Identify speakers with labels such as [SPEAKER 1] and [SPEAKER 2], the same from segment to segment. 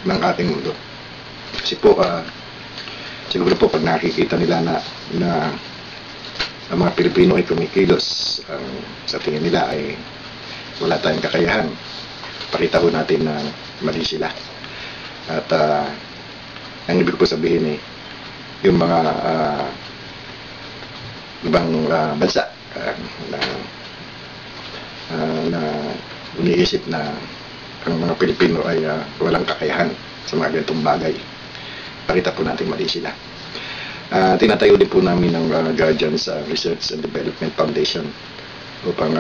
[SPEAKER 1] ng ating mundo. Kasi po, siguro po pag nakikita nila na ang mga Pilipino ay kumikilos, sa tingin nila ay wala tayong kakayahan, pakita ko natin na mali sila. At ang ibig po sabihin yung mga ibang bansa na iniisip na ang mga Pilipino ay walang kakayahan sa mga ganitong bagay, pakita po natin mali sila. Tinatayo din po namin ng Guardians Research and Development Foundation upang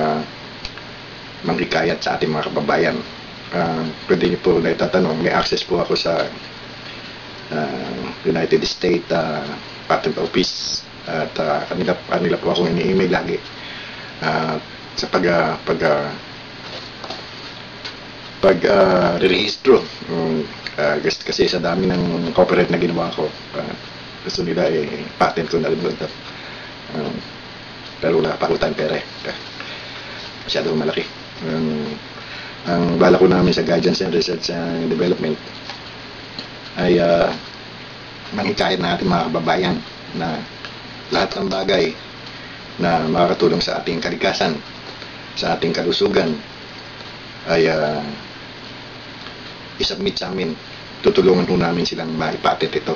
[SPEAKER 1] manghikayat sa ating mga kababayan. Pwede niyo po na itatanong, may access po ako sa United States Patent Office at kanila po akong ini-email lagi sa pag-rehistro kasi sa dami ng copyright na ginawa ko, gusto nila patent ko na rin doon. Pero wala pa ako tayong pera masyadong malaki. Ang bala ko namin sa Guidance and Research and Development ay manghikayat na ating mga kababayan na lahat ng bagay na makakatulong sa ating kalikasan, sa ating kalusugan ay isubmit sa amin. Tutulungan po namin silang maipatent ito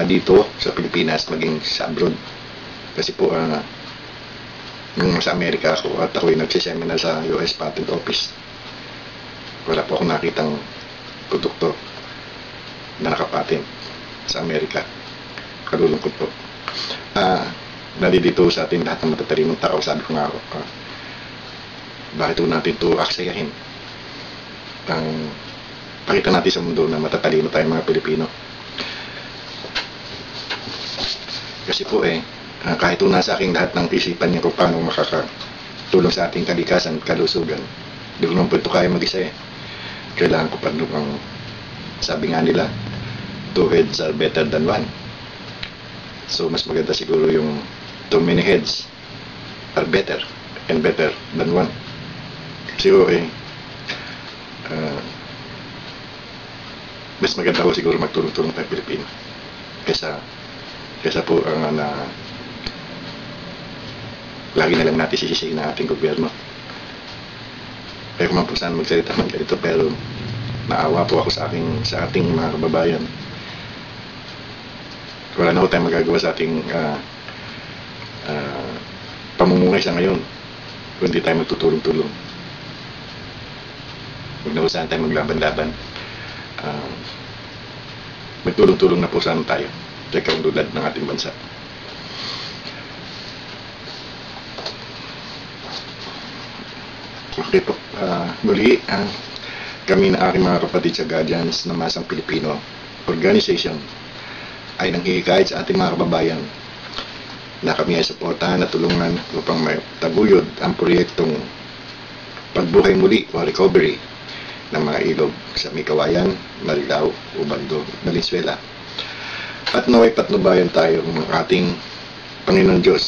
[SPEAKER 1] dito sa Pilipinas, maging sa abroad. Kasi po nung sa Amerika ako at ako'y nagsiseminar sa US Patent Office, wala po akong nakitang produkto na nakapatent sa Amerika. Kalulungkot po. Nalilito sa atin lahat ng matatalinong tao. Sabi ko nga, bakit po natin ito aksayahin? Pakita natin sa mundo na matatalino tayong mga Pilipino. Kasi po kahit nasa aking lahat ng isipan niya kung paano makakatulong sa ating kalikasan at kalusugan, di ko naman po ito kaya mag-isa Kailangan ko pa nung sabi nga nila, 2 heads are better than 1. So mas maganda siguro yung too many heads are better and better than 1. Kasi mas maganda ko siguro magtulong-tulong tayo Pilipino kesa po lagi na lang natin sisisihin ng ating gobyerno. Kaya kung man po saan magsalita man ganito, pero naawa po ako sa ating mga kababayan. Wala na po tayong magagawa sa ating pamumuhay sa ngayon kung hindi tayo magtutulong-tulong. Huwag na po saan tayo maglaban-laban. Magtulong-tulong na po saan tayo sa kaunlad ng ating bansa. Okay po, muli kami na aking mga kapatid sa Guardians ng Masang Pilipino Organization ay nanghihikayat sa ating mga kababayan na kami ay suportahan at tulungan upang mataguyod ang proyektong pagbuhay muli o recovery ng mga ilog sa Mikawayan, Marilao, Ubando, Valenzuela. At naway patnubayan tayo ng ating Panginoon Diyos,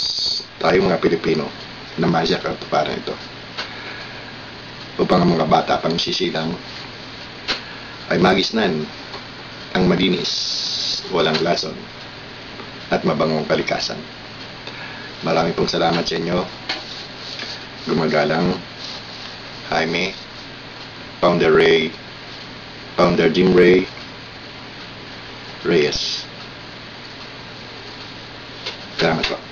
[SPEAKER 1] tayo mga Pilipino na masya katuparan ito, upang ang mga bata pang sisilang ay magisnan ang malinis, walang lason at mabangong kalikasan. Maraming pong salamat sa inyo. Gumagalang Jaime, Founder Jim Ray Reyes. Salamat po.